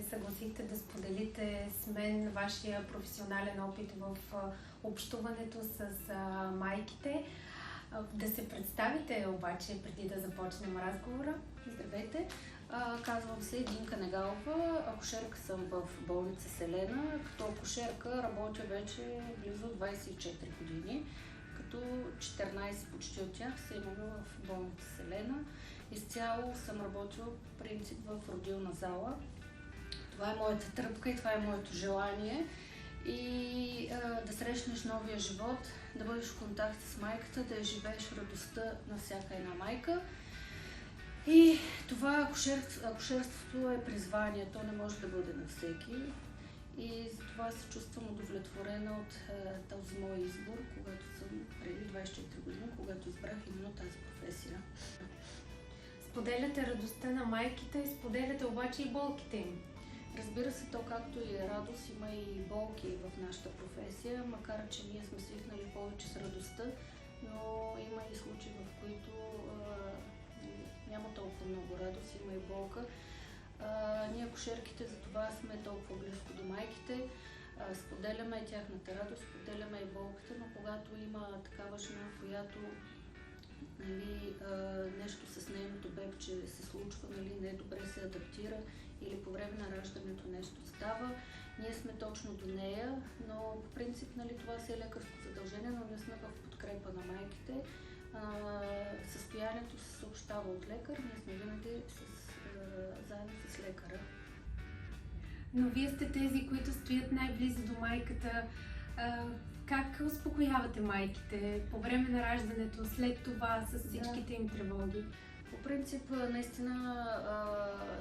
съгласихте да споделите с мен вашия професионален опит в общуването с майките. Да се представите обаче преди да започнем разговора. Здравейте! Казвам се Динка Негалова, акушерка съм в болница Селена. Като акушерка работя вече близо 24 години, като 14 почти от тях са имала в болница Селена. Изцяло съм работила по принцип в родилна зала. Това е моята тръпка и това е моето желание. И да срещнеш новия живот, да бъдеш в контакт с майката, да я живееш радостта на всяка една майка. И това акушерството е призвание, то не може да бъде на всеки. И затова се чувствам удовлетворена от този мой избор, когато съм преди 24 години, когато избрах именно тази професия. Споделяте радостта на майките, споделяте обаче и болките им. Разбира се, то както и е радост, има и болки в нашата професия, макар че ние сме свикнали повече с радостта, но има и случаи, в които няма толкова много радост, има и болка. Ние акушерките за това сме толкова близко до майките, споделяме тяхната радост, споделяме и болката, но когато има такава жена, която нещо с нейното бебче се случва, не добре се адаптира или по време на раждането нещо става, ние сме точно до нея, но по принцип това си е лекарско задължение, но ние сме в подкрепа на майките. Състоянието се съобщава от лекар, ние сме винаги заедно с лекара. Но вие сте тези, които стоят най-близо до майката. Как успокоявате майките по време на раждането, след това, с всичките им тревоги? По принцип, наистина,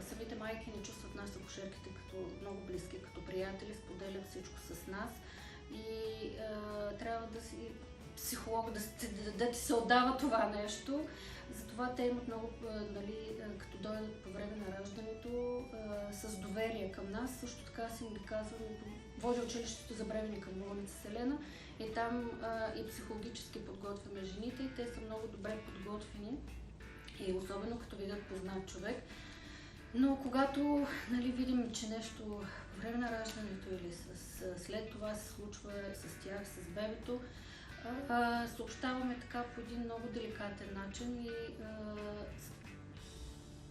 самите майки не чувстват нас, акушерките, като много близки, като приятели, споделят всичко с нас и трябва да си психолог, да ти се отдава това нещо. Затова те имат много, като дойдат по време на раждането, с доверие към нас. Също така си ги казвам, водя училището за бременни към болница Селена и там и психологически подготвяме жените и те са много добре подготвени и особено като видят познат човек. Но когато видим, че нещо по време на раждането или след това се случва с тях, с бебето, съобщаваме така по един много деликатен начин и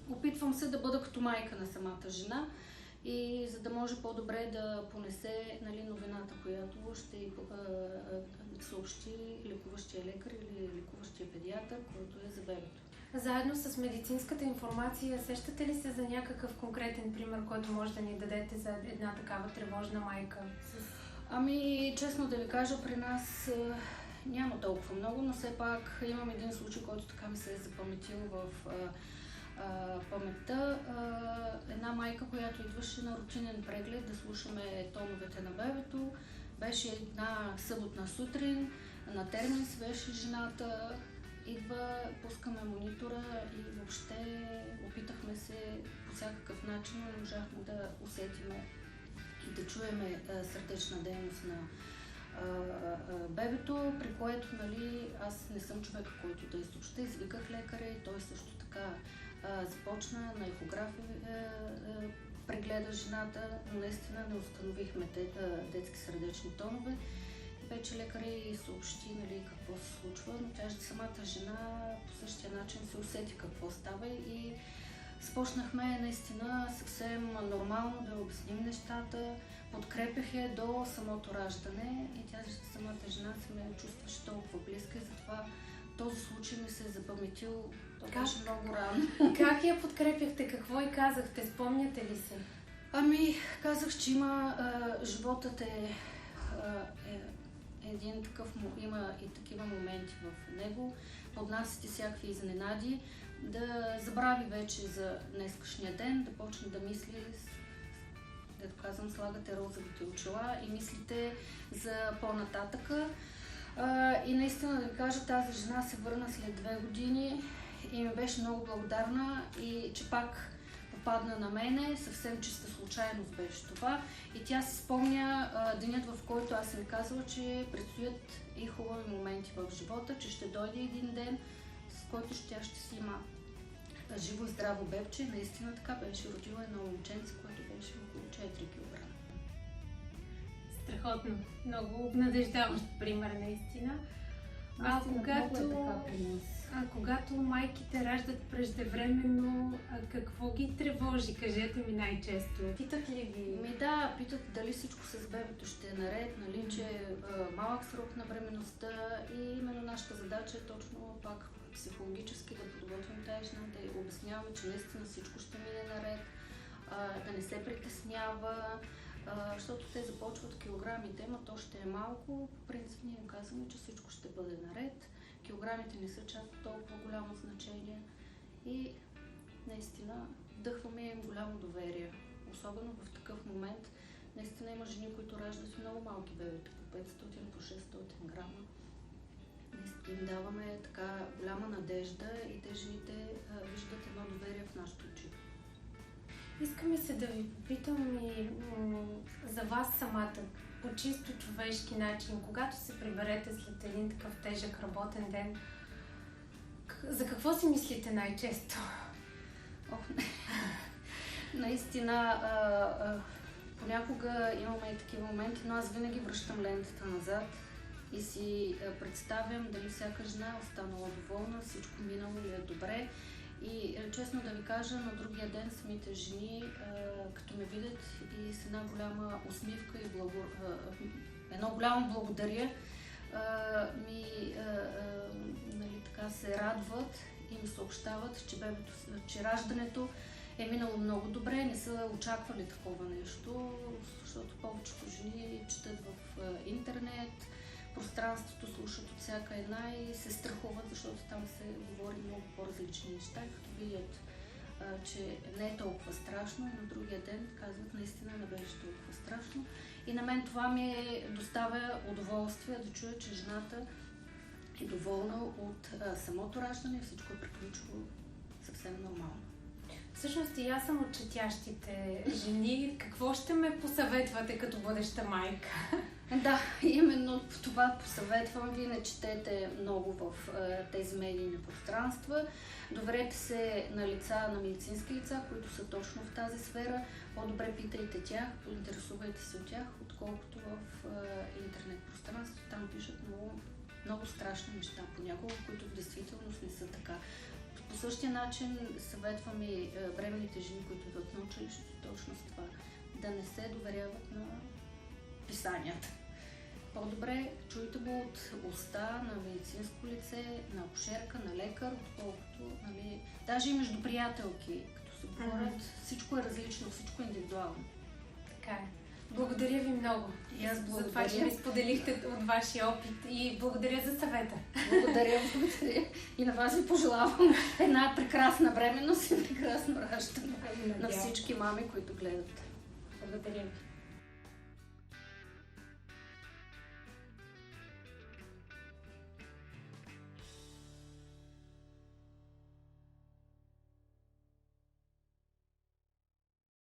опитвам се да бъда като майка на самата жена и за да може по-добре да понесе новината, която ще съобщи лекуващия лекар или лекуващия педиатър, който е за бебето. Заедно с медицинската информация, сещате ли се за някакъв конкретен пример, който може да ни дадете за една такава тревожна майка? Честно да ви кажа, при нас няма толкова много, но все пак имам един случай, който така ми се е запаметил в паметта. Една майка, която идваше на рутинен преглед да слушаме тоновете на бебето. Беше една съботна сутрин, на термин беше жената. Идва, пускаме монитора и въобще опитахме се по всякакъв начин, но можахме да усетиме и да чуеме сърдечна дейност на бебето, при което аз не съм човек, който да изобща, извиках лекаря и той също така започна на ехографи прегледа жената, но наистина не установихме детски сърдечни тонове. Вече лекаря и съобщи какво се случва, но тя самата жена по същия начин се усети какво става и започнахме наистина съвсем нормално да обясним нещата, подкрепях я до самото раждане и тя самата жена се ме чувстваше толкова близка и затова този случай ми се е запаметил. Това беше много рано. Как я подкрепяхте? Какво й казахте? Спомняте ли се? Казах, че животът е един такъв, има и такива моменти в него, поднасяте всякакви изненади, да забрави вече за днескашния ден, да почне да мисли, дето казвам, слагате розовите очила и мислите за по-нататъка. И наистина да ви кажа, тази жена се върна след 2 години и ми беше много благодарна и че пак попадна на мене, съвсем чиста случайност беше това. И тя си спомня денят, в който аз съм казала, че предстоят и хубави моменти в живота, че ще дойде един ден, с който тя ще си има живо и здраво бебче. Наистина така беше, родила едно момченце, което беше около 4 кг. Страхотно. Много обнадеждаващ пример, наистина. Когато майките раждат преждевременно, какво ги тревожи? Кажете ми най-често. Питат ли ви? Да, питат дали всичко с бебето ще е наред, нали, че е малък срок на бременността и именно нашата задача е точно пак психологически да подготвим тази жена, да й обясняваме, че наистина всичко ще мине наред, да не се притеснява, защото те започват килограмите, но то ще е малко. По принцип ние им казваме, че всичко ще бъде наред. Килограмите не са чак толкова голямо значение и наистина вдъхваме им голямо доверие. Особено в такъв момент. Наистина има жени, които раждат много малки бебета, по 500, по 600 грама. Им даваме така голяма надежда и те жените виждат едно доверие в нашите очи. Искаме се да ви попитам и за вас самата, по чисто човешки начин, когато се приберете след един такъв тежък работен ден, за какво си мислите най-често? Наистина, понякога имаме и такива моменти, но аз винаги връщам лентата назад и си представям дали всяка жена е останала доволна, всичко минало ли е добре. И честно да ви кажа, на другия ден самите жени, като ме видят и с една голяма усмивка и едно голямо благодаря, нали, така се радват и ми съобщават, че раждането е минало много добре, не са очаквали такова нещо, защото повечето жени четат в интернет, пространството слушат от всяка една и се страхуват, защото там се говори много по-различни неща, и като видят, че не е толкова страшно, и на другия ден казват, наистина не беше толкова страшно. И на мен това ми доставя удоволствие да чуя, че жената е доволна от самото раждане и всичко е приключило съвсем нормално. Всъщност и аз съм от четящите жени. Какво ще ме посъветвате като бъдеща майка? Да, именно това посъветвам ви. Не четете много в тези медийни пространства. Доверете се на лица, на медицински лица, които са точно в тази сфера. По-добре питайте тях, поинтересувайте се от тях, отколкото в интернет пространството. Там пишат много страшни неща понякога, които в действителност не са така. По същия начин съветвам и бременните жени, които идват на училището, точно с това, да не се доверяват на писанията. По-добре чуйте го от уста на медицинско лице, на акушерка, на лекар, отколкото, нали, даже и между приятелки, като се говорят, всичко е различно, всичко е индивидуално. Така е. Благодаря ви много за това, че ми споделихте от вашия опит, и благодаря за съвета. Благодаря. И на вас ви пожелавам една прекрасна бременност и прекрасно раждане на всички мами, които гледат. Благодаря ви.